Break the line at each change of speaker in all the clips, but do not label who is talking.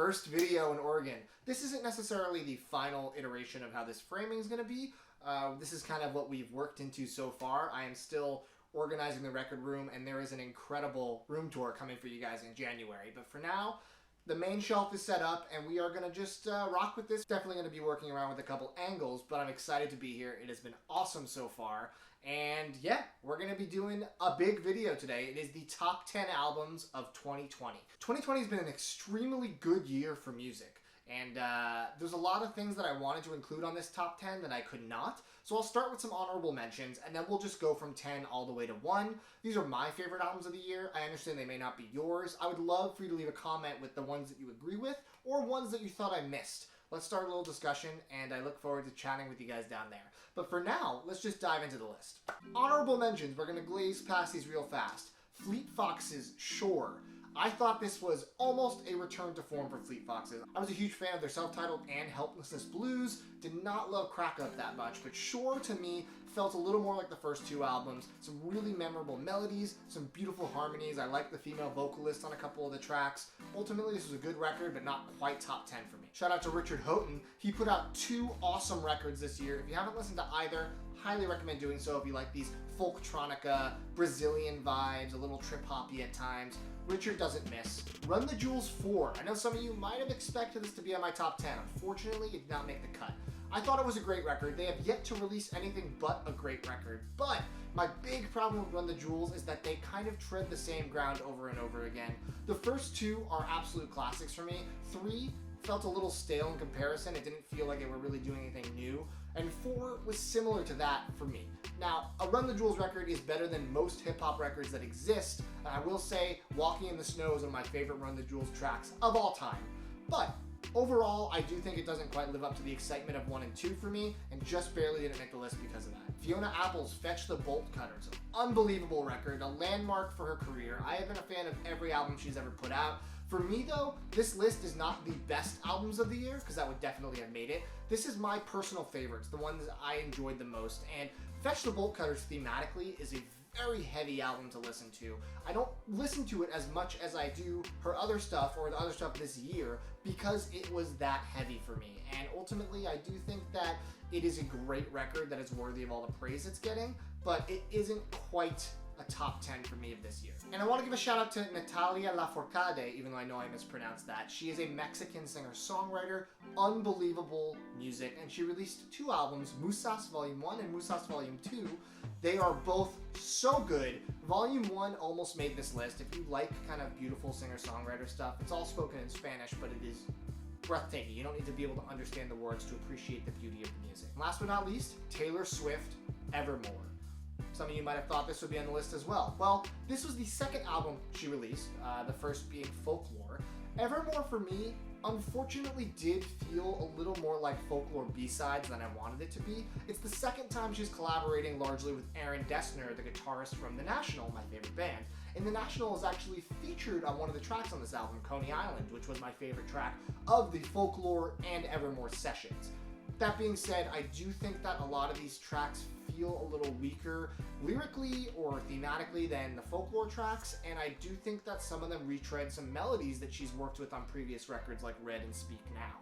first video in Oregon. This isn't necessarily the final iteration of how this framing is going to be. This is kind of what we've worked into so far. I am still organizing the record room, and there is an incredible room tour coming for you guys in January. But for now, the main shelf is set up, and we are going to just rock with this. Definitely going to be working around with a couple angles, but I'm excited to be here. It has been awesome so far. And yeah, we're going to be doing a big video today. It is the top 10 albums of 2020. 2020 has been an extremely good year for music. And there's a lot of things that I wanted to include on this top 10 that I could not. So I'll start with some honorable mentions, and then we'll just go from 10 all the way to 1. These are my favorite albums of the year. I understand they may not be yours. I would love for you to leave a comment with the ones that you agree with, or ones that you thought I missed. Let's start a little discussion, and I look forward to chatting with you guys down there. But for now, let's just dive into the list. Honorable mentions, we're going to glaze past these real fast. Fleet Foxes' Shore. I thought this was almost a return to form for Fleet Foxes. I was a huge fan of their self-titled and Helplessness Blues, did not love Crack Up that much, but Shore to me felt a little more like the first two albums. Some really memorable melodies, some beautiful harmonies. I like the female vocalist on a couple of the tracks. Ultimately, this was a good record, but not quite top 10 for me. Shout out to Richard Houghten. He put out 2 awesome records this year. If you haven't listened to either, highly recommend doing so if you like these folktronica, Brazilian vibes, a little trip-hoppy at times. Richard doesn't miss. Run the Jewels 4. I know some of you might have expected this to be on my top 10. Unfortunately, it did not make the cut. I thought it was a great record. They have yet to release anything but a great record. But my big problem with Run the Jewels is that they kind of tread the same ground over and over again. The first 2 are absolute classics for me. 3 felt a little stale in comparison. It didn't feel like they were really doing anything new. And 4 was similar to that for me. Now, a Run the Jewels record is better than most hip-hop records that exist, and I will say Walking in the Snow is one of my favorite Run the Jewels tracks of all time. But overall, I do think it doesn't quite live up to the excitement of 1 and 2 for me, and just barely didn't make the list because of that. Fiona Apple's Fetch the Bolt Cutters, an unbelievable record, a landmark for her career. I have been a fan of every album she's ever put out. For me though, this list is not the best albums of the year, because that would definitely have made it. This is my personal favorites, the ones that I enjoyed the most, and Fetch the Bolt Cutters thematically is a very heavy album to listen to. I don't listen to it as much as I do her other stuff or the other stuff this year because it was that heavy for me. And ultimately, I do think that it is a great record that is worthy of all the praise it's getting, but it isn't quite a top 10 for me of this year. And I want to give a shout out to Natalia Lafourcade, even though I know I mispronounced that. She is a Mexican singer-songwriter, unbelievable music, and she released 2 albums, Musas Volume 1 and Musas Volume 2. They are both so good. Volume 1 almost made this list. If you like kind of beautiful singer-songwriter stuff, it's all spoken in Spanish, but it is breathtaking. You don't need to be able to understand the words to appreciate the beauty of the music. And last but not least, Taylor Swift, Evermore. Some of you might have thought this would be on the list as well. Well, this was the second album she released, the first being Folklore. Evermore, for me, unfortunately did feel a little more like Folklore B-sides than I wanted it to be. It's the second time she's collaborating largely with Aaron Dessner, the guitarist from The National, my favorite band. And The National is actually featured on one of the tracks on this album, Coney Island, which was my favorite track of the Folklore and Evermore sessions. That being said, I do think that a lot of these tracks feel a little weaker lyrically or thematically than the Folklore tracks, and I do think that some of them retread some melodies that she's worked with on previous records like Red and Speak Now.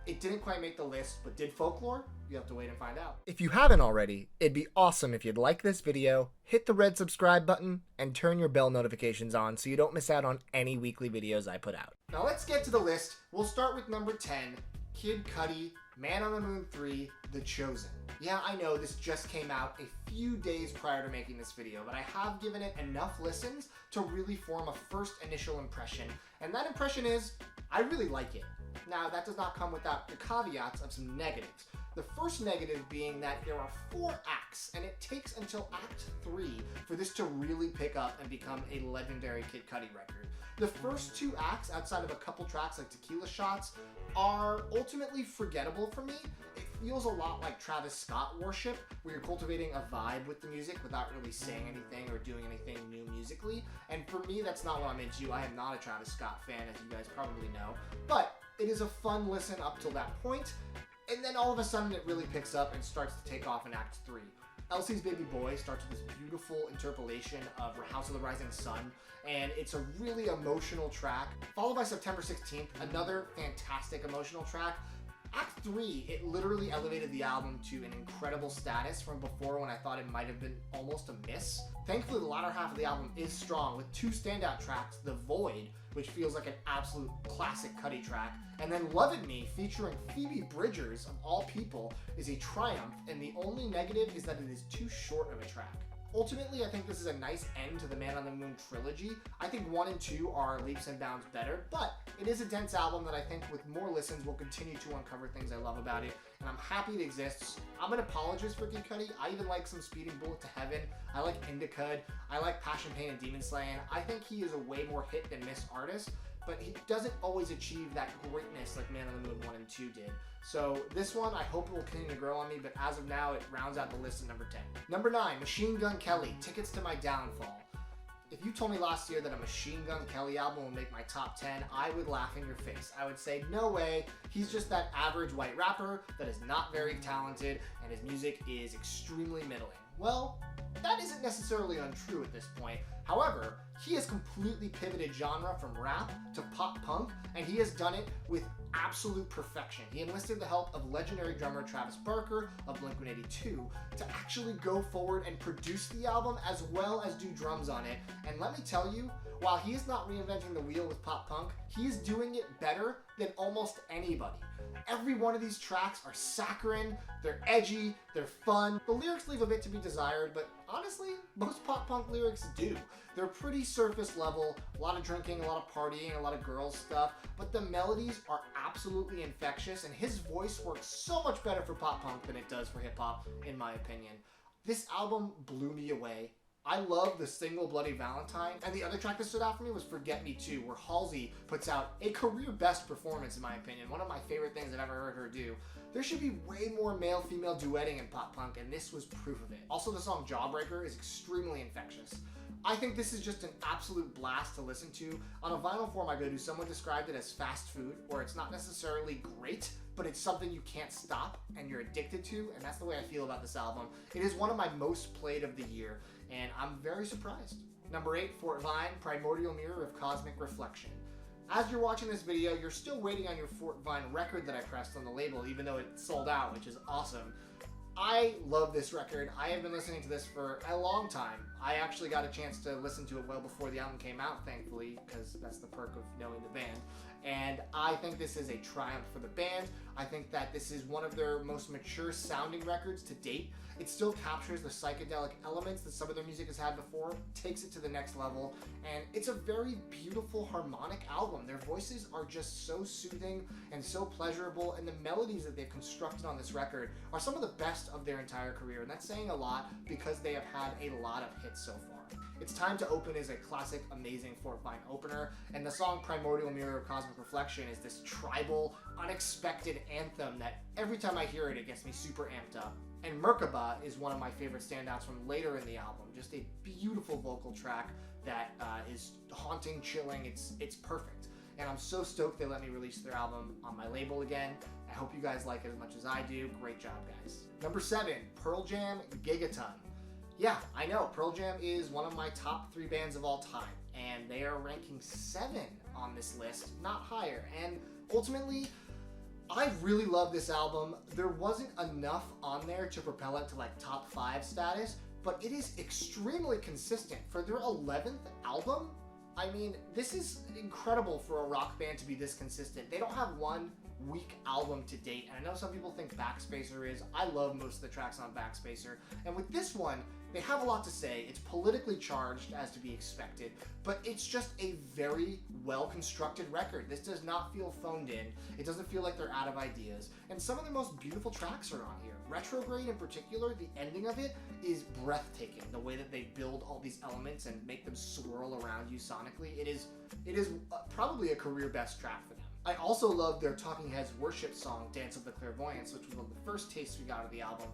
It didn't quite make the list, but did Folklore? You have to wait and find out. If you haven't already, it'd be awesome if you'd like this video, hit the red subscribe button, and turn your bell notifications on so you don't miss out on any weekly videos I put out. Now let's get to the list. We'll start with number 10, Kid Cudi, Man on the Moon 3, The Chosen. Yeah, I know this just came out a few days prior to making this video, but I have given it enough listens to really form a first initial impression, and that impression is, I really like it. Now, that does not come without the caveats of some negatives. The first negative being that there are 4 acts, and it takes until Act 3 for this to really pick up and become a legendary Kid Cudi record. The first 2 acts, outside of a couple tracks like Tequila Shots, are ultimately forgettable for me. It feels a lot like Travis Scott worship, where you're cultivating a vibe with the music without really saying anything or doing anything new musically. And for me, that's not what I'm into. I am not a Travis Scott fan, as you guys probably know. But it is a fun listen up till that point, and then all of a sudden it really picks up and starts to take off in Act 3. Elsie's Baby Boy starts with this beautiful interpolation of House of the Rising Sun, and it's a really emotional track, followed by September 16th, another fantastic emotional track. Act 3, it literally elevated the album to an incredible status from before when I thought it might have been almost a miss. Thankfully, the latter half of the album is strong with 2 standout tracks, The Void, which feels like an absolute classic Cudi track, and then Lovin' Me, featuring Phoebe Bridgers, of all people, is a triumph, and the only negative is that it is too short of a track. Ultimately, I think this is a nice end to the Man on the Moon trilogy. I think 1 and 2 are leaps and bounds better, but it is a dense album that I think with more listens will continue to uncover things I love about it, and I'm happy it exists. I'm an apologist for Kid Cudi. I even like some Speeding Bullet to Heaven. I like Indicud. I like Passion, Pain, and Demon Slaying. I think he is a way more hit than miss artist, but he doesn't always achieve that greatness like Man on the Moon 1 and 2 did. So this one, I hope it will continue to grow on me, but as of now, it rounds out the list at number 10. Number 9, Machine Gun Kelly, Tickets to My Downfall. If you told me last year that a Machine Gun Kelly album would make my top 10, I would laugh in your face. I would say, no way, he's just that average white rapper that is not very talented, and his music is extremely middling. Well, that isn't necessarily untrue at this point. However, he has completely pivoted genre from rap to pop punk, and he has done it with absolute perfection. He enlisted the help of legendary drummer Travis Barker of Blink-182 to actually go forward and produce the album as well as do drums on it. And let me tell you, while he is not reinventing the wheel with pop punk, he is doing it better than almost anybody. Every one of these tracks are saccharine, they're edgy, they're fun. The lyrics leave a bit to be desired, but honestly, most pop punk lyrics do. They're pretty surface level, a lot of drinking, a lot of partying, a lot of girls stuff, but the melodies are absolutely infectious, and his voice works so much better for pop punk than it does for hip hop, in my opinion. This album blew me away. I love the single Bloody Valentine, and the other track that stood out for me was Forget Me Too, where Halsey puts out a career best performance in my opinion, one of my favorite things I've ever heard her do. There should be way more male-female duetting in pop punk, and this was proof of it. Also, the song Jawbreaker is extremely infectious. I think this is just an absolute blast to listen to. On a vinyl form I go to, someone described it as fast food, where it's not necessarily great, but it's something you can't stop and you're addicted to, and that's the way I feel about this album. It is one of my most played of the year, and I'm very surprised. Number 8, Fort Vine, Primordial Mirror of Cosmic Reflection. As you're watching this video, you're still waiting on your Fort Vine record that I pressed on the label, even though it sold out, which is awesome. I love this record. I have been listening to this for a long time. I actually got a chance to listen to it well before the album came out, thankfully, because that's the perk of knowing the band. And I think this is a triumph for the band. I think that this is one of their most mature sounding records to date. It still captures the psychedelic elements that some of their music has had before, takes it to the next level, and it's a very beautiful harmonic album. Their voices are just so soothing and so pleasurable, and the melodies that they've constructed on this record are some of the best of their entire career, and that's saying a lot because they have had a lot of hits so far. It's Time to Open is a classic, amazing Fort Vine opener, and the song Primordial Mirror of Cosmic Reflection is this tribal, unexpected anthem that every time I hear it, it gets me super amped up. And Merkaba is one of my favorite standouts from later in the album. Just a beautiful vocal track that is haunting, chilling, it's perfect. And I'm so stoked they let me release their album on my label again. I hope you guys like it as much as I do. Great job, guys. Number 7, Pearl Jam, Gigaton. Yeah, I know, Pearl Jam is one of my top 3 bands of all time, and they are ranking 7 on this list, not higher. And ultimately, I really love this album. There wasn't enough on there to propel it to like top 5 status, but it is extremely consistent. For their 11th album, I mean, this is incredible for a rock band to be this consistent. They don't have one weak album to date, and I know some people think Backspacer is. I love most of the tracks on Backspacer, and with this one, they have a lot to say. It's politically charged, as to be expected, but it's just a very well-constructed record. This does not feel phoned in. It doesn't feel like they're out of ideas, and some of the most beautiful tracks are on here. Retrograde in particular, the ending of it is breathtaking. The way that they build all these elements and make them swirl around you sonically, it is probably a career best track for them. I also love their Talking Heads worship song, Dance of the Clairvoyants, which was one of the first tastes we got of the album.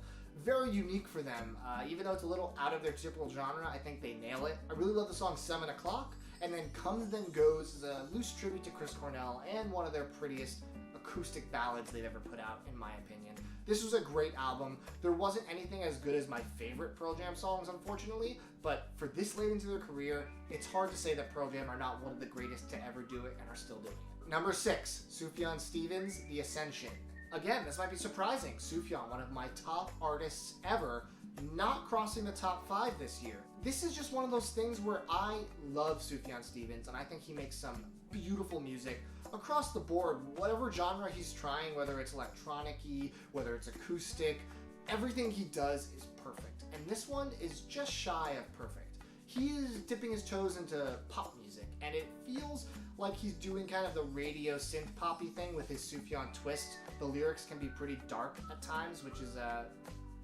Very unique for them. Even though it's a little out of their typical genre, I think they nail it. I really love the song 7 O'Clock, and then Comes Then Goes is a loose tribute to Chris Cornell and one of their prettiest acoustic ballads they've ever put out, in my opinion. This was a great album. There wasn't anything as good as my favorite Pearl Jam songs, unfortunately, but for this late into their career, it's hard to say that Pearl Jam are not one of the greatest to ever do it and are still doing it. Number 6, Sufjan Stevens, The Ascension. Again, this might be surprising. Sufjan, one of my top artists ever, not crossing the top 5 this year. This is just one of those things where I love Sufjan Stevens, and I think he makes some beautiful music across the board. Whatever genre he's trying, whether it's electronic-y, whether it's acoustic, everything he does is perfect. And this one is just shy of perfect. He is dipping his toes into pop music, and it feels like he's doing kind of the radio synth poppy thing with his Sufjan twist. The lyrics can be pretty dark at times, which is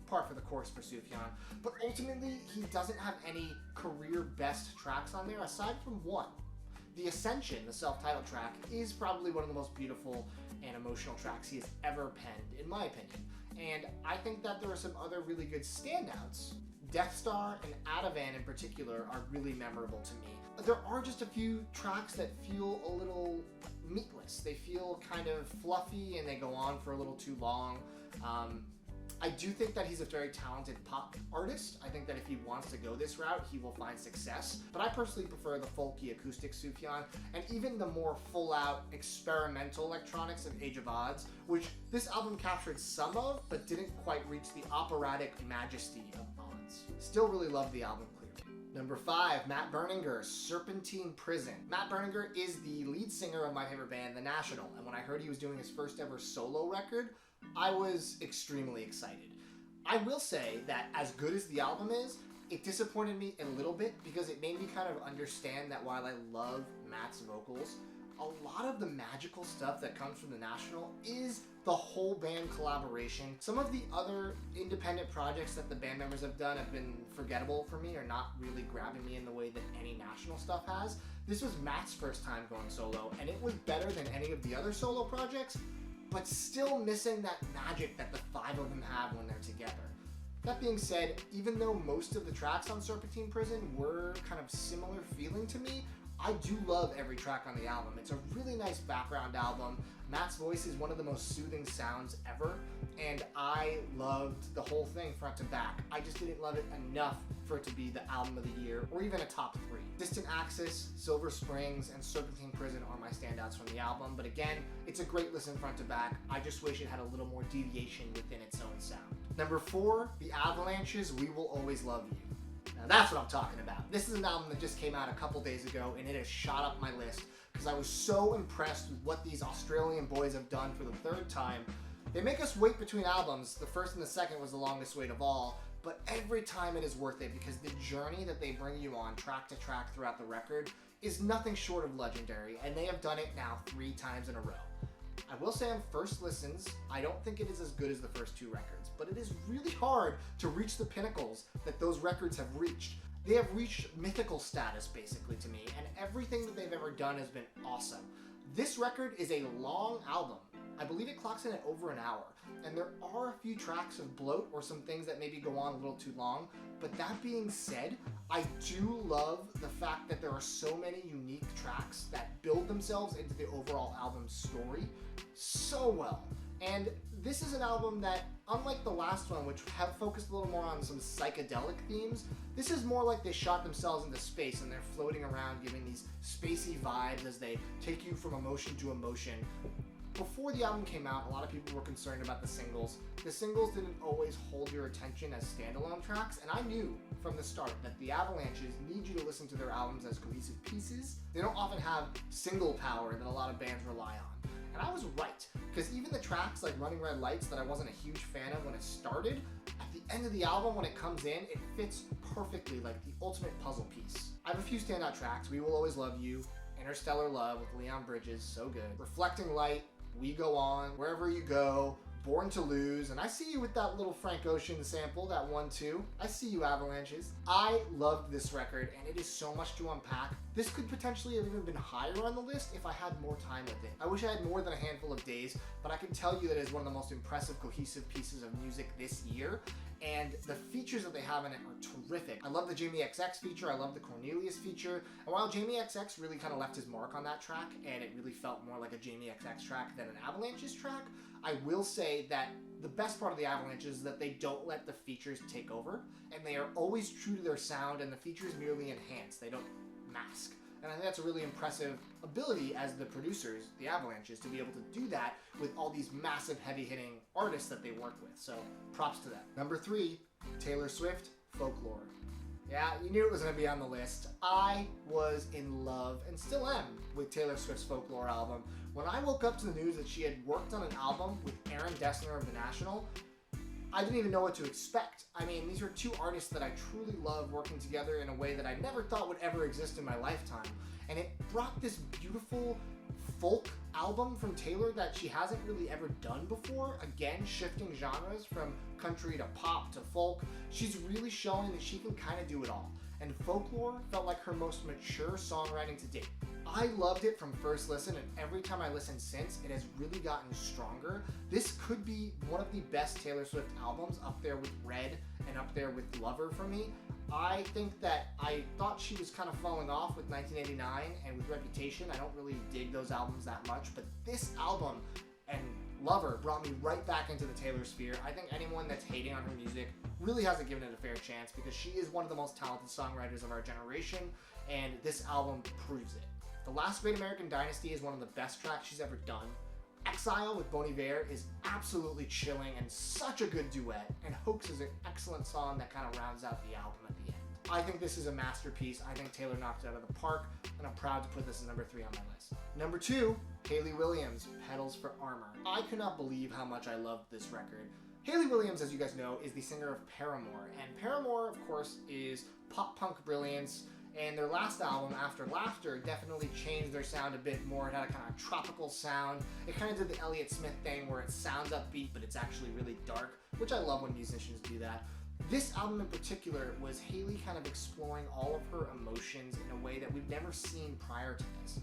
par for the course for Sufjan. But ultimately, he doesn't have any career best tracks on there aside from one. The Ascension, the self-titled track, is probably one of the most beautiful and emotional tracks he has ever penned, in my opinion. And I think that there are some other really good standouts. Death Star and Ativan in particular are really memorable to me. There are just a few tracks that feel a little meatless. They feel kind of fluffy and they go on for a little too long. I do think that he's a very talented pop artist. I think that if he wants to go this route, he will find success. But I personally prefer the folky acoustic Sufjan, and even the more full-out experimental electronics of Age of Odds, which this album captured some of, but didn't quite reach the operatic majesty of Odds. Still really love the album clearly. Number 5, Matt Berninger, Serpentine Prison. Matt Berninger is the lead singer of my favorite band, The National, and when I heard he was doing his first ever solo record, I was extremely excited. I will say that as good as the album is, it disappointed me a little bit because it made me kind of understand that while I love Matt's vocals, a lot of the magical stuff that comes from The National is the whole band collaboration. Some of the other independent projects that the band members have done have been forgettable for me or not really grabbing me in the way that any National stuff has. This was Matt's first time going solo, and it was better than any of the other solo projects, but still missing that magic that the 5 of them have when they're together. That being said, even though most of the tracks on Serpentine Prison were kind of similar feeling to me, I do love every track on the album. It's a really nice background album. Matt's voice is one of the most soothing sounds ever, and I loved the whole thing front to back. I just didn't love it enough for it to be the album of the year, or even a top 3. Distant Axis, Silver Springs, and Serpentine Prison are my standouts from the album, but again, it's a great listen front to back. I just wish it had a little more deviation within its own sound. Number 4, The Avalanches, We Will Always Love You. Now that's what I'm talking about. This is an album that just came out a couple days ago, and it has shot up my list because I was so impressed with what these Australian boys have done for the 3rd time. They make us wait between albums. The first and the second was the longest wait of all, but every time it is worth it because the journey that they bring you on track to track throughout the record is nothing short of legendary, and they have done it now 3 times in a row. I will say on first listens, I don't think it is as good as the first 2 records, but it is really hard to reach the pinnacles that those records have reached. They have reached mythical status, basically, to me, and everything that they've ever done has been awesome. This record is a long album. I believe it clocks in at over an hour, and there are a few tracks of bloat or some things that maybe go on a little too long, but that being said, I do love the fact that there are so many unique tracks that build themselves into the overall album's story so well. And this is an album that, unlike the last one, which have focused a little more on some psychedelic themes, this is more like they shot themselves into space and they're floating around giving these spacey vibes as they take you from emotion to emotion. Before the album came out, a lot of people were concerned about the singles. The singles didn't always hold your attention as standalone tracks, and I knew from the start that the Avalanches need you to listen to their albums as cohesive pieces. They don't often have single power that a lot of bands rely on. And I was right, because even the tracks like Running Red Lights that I wasn't a huge fan of when it started, at the end of the album when it comes in, it fits perfectly like the ultimate puzzle piece. I have a few standout tracks: We Will Always Love You, Interstellar Love with Leon Bridges, so good, Reflecting Light, We Go On, Wherever You Go, Born to Lose, and I see you with that little Frank Ocean sample, that 1-2. I see you, Avalanches. I loved this record, and it is so much to unpack. This could potentially have even been higher on the list if I had more time with it. I wish I had more than a handful of days, but I can tell you that it is one of the most impressive, cohesive pieces of music this year, and the features that they have in it are terrific. I love the Jamie XX feature, I love the Cornelius feature, and while Jamie XX really kind of left his mark on that track, and it really felt more like a Jamie XX track than an Avalanches track, I will say that the best part of the Avalanches is that they don't let the features take over, and they are always true to their sound, and the features merely enhance. They don't mask. And I think that's a really impressive ability as the producers, the Avalanches, to be able to do that with all these massive heavy-hitting artists that they work with. So props to them. Number 3, Taylor Swift, Folklore. Yeah, you knew it was going to be on the list. I was in love, and still am, with Taylor Swift's Folklore album. When I woke up to the news that she had worked on an album with Aaron Dessner of The National, I didn't even know what to expect. I mean, these are two artists that I truly love working together in a way that I never thought would ever exist in my lifetime. And it brought this beautiful folk album from Taylor that she hasn't really ever done before. Again, shifting genres from country to pop to folk. She's really showing that she can kind of do it all. And Folklore felt like her most mature songwriting to date. I loved it from first listen, and every time I listened since, it has really gotten stronger. This could be one of the best Taylor Swift albums, up there with Red and up there with Lover for me. I think that I thought she was kind of falling off with 1989 and with Reputation. I don't really dig those albums that much, but this album and Lover brought me right back into the Taylor sphere. I think anyone that's hating on her music really hasn't given it a fair chance, because she is one of the most talented songwriters of our generation, and this album proves it. The Last Great American Dynasty is one of the best tracks she's ever done. Exile with Bon Iver is absolutely chilling and such a good duet, and Hoax is an excellent song that kind of rounds out the album at the end. I think this is a masterpiece. I think Taylor knocked it out of the park, and I'm proud to put this as number 3 on my list. Number 2, Hayley Williams, Petals for Armor. I could not believe how much I loved this record. Hayley Williams, as you guys know, is the singer of Paramore, and Paramore, of course, is pop-punk brilliance, and their last album, After Laughter, definitely changed their sound a bit more. It had a kind of tropical sound. It kind of did the Elliott Smith thing where it sounds upbeat, but it's actually really dark, which I love when musicians do that. This album in particular was Hayley kind of exploring all of her emotions in a way that we've never seen prior to this.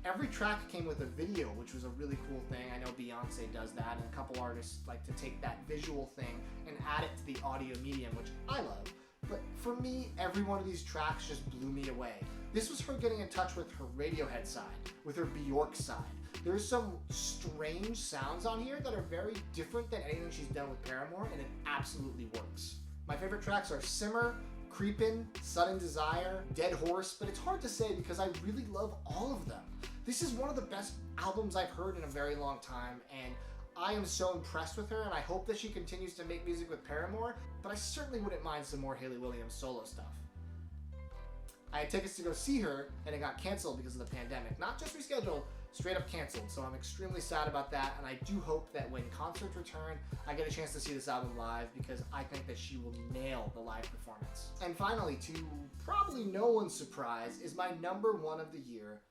Every track came with a video, which was a really cool thing. I know Beyonce does that, and a couple artists like to take that visual thing and add it to the audio medium, which I love. But for me, every one of these tracks just blew me away. This was her getting in touch with her Radiohead side, with her Bjork side. There's some strange sounds on here that are very different than anything she's done with Paramore, and it absolutely works. My favorite tracks are Simmer, Creepin', Sudden Desire, Dead Horse, but it's hard to say because I really love all of them. This is one of the best albums I've heard in a very long time, and I am so impressed with her, and I hope that she continues to make music with Paramore, but I certainly wouldn't mind some more Hayley Williams solo stuff. I had tickets to go see her, and it got canceled because of the pandemic. Not just rescheduled, straight up canceled, so I'm extremely sad about that, and I do hope that when concerts return, I get a chance to see this album live, because I think that she will nail the live performance. And finally, to probably no one's surprise, is my number 1 of the year,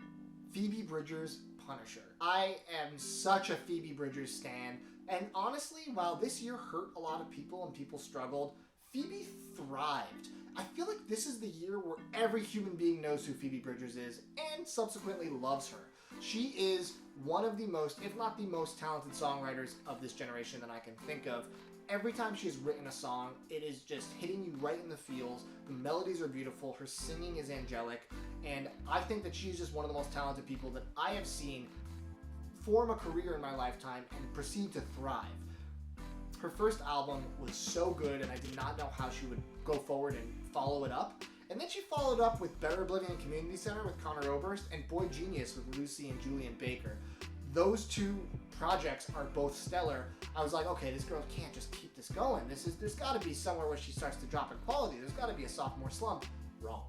Phoebe Bridgers' Punisher. I am such a Phoebe Bridgers stan, and honestly, while this year hurt a lot of people and people struggled, Phoebe thrived. I feel like this is the year where every human being knows who Phoebe Bridgers is and subsequently loves her. She is one of the most, if not the most talented songwriters of this generation that I can think of. Every time she's written a song, it is just hitting you right in the feels. The melodies are beautiful, her singing is angelic, and I think that she's just one of the most talented people that I have seen form a career in my lifetime and proceed to thrive. Her first album was so good, and I did not know how she would go forward and follow it up. And then she followed up with Better Oblivion Community Center with Connor Oberst and Boy Genius with Lucy and Julian Baker. Those two projects are both stellar. I was like, okay, this girl can't just keep this going. There's got to be somewhere where she starts to drop in quality. There's got to be a sophomore slump. Wrong.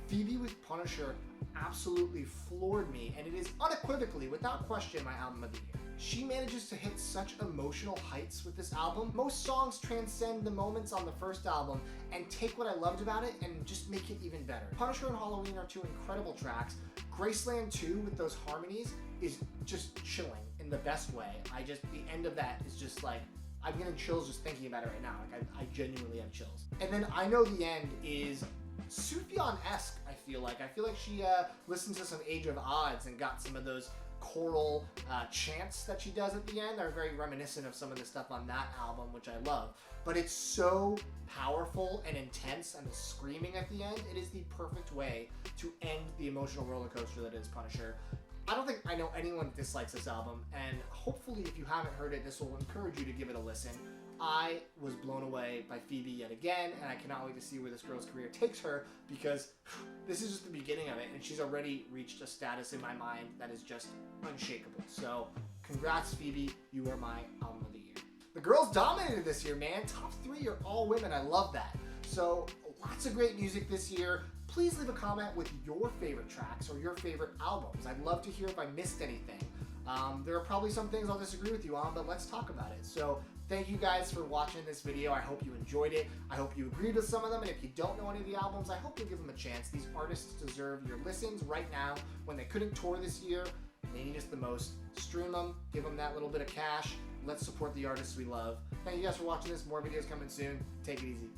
Phoebe with Punisher absolutely floored me, and it is unequivocally, without question, my album of the year. She manages to hit such emotional heights with this album. Most songs transcend the moments on the first album and take what I loved about it and just make it even better. Punisher and Halloween are two incredible tracks. Graceland 2 with those harmonies is just chilling in the best way. The end of that is just like, I'm getting chills just thinking about it right now. Like I genuinely have chills. And then I Know the End is Sufjan-esque, I feel like. I feel like she listened to some Age of Odds and got some of those choral chants that she does at the end are very reminiscent of some of the stuff on that album, which I love. But it's so powerful and intense, and the screaming at the end, it is the perfect way to end the emotional roller coaster that is Punisher. I don't think I know anyone that dislikes this album, and hopefully if you haven't heard it, this will encourage you to give it a listen. I was blown away by Phoebe yet again, and I cannot wait to see where this girl's career takes her, because this is just the beginning of it, and she's already reached a status in my mind that is just unshakable. So, congrats, Phoebe. You are my album of the year. The girls dominated this year, man. Top 3 are all women. I love that. So, lots of great music this year. Please leave a comment with your favorite tracks or your favorite albums. I'd love to hear if I missed anything. There are probably some things I'll disagree with you on, but let's talk about it. So thank you guys for watching this video. I hope you enjoyed it. I hope you agreed with some of them, and if you don't know any of the albums, I hope you'll give them a chance. These artists deserve your listens right now when they couldn't tour this year. They need us the most. Stream them, give them that little bit of cash. Let's support the artists we love. Thank you guys for watching this. More videos coming soon. Take it easy.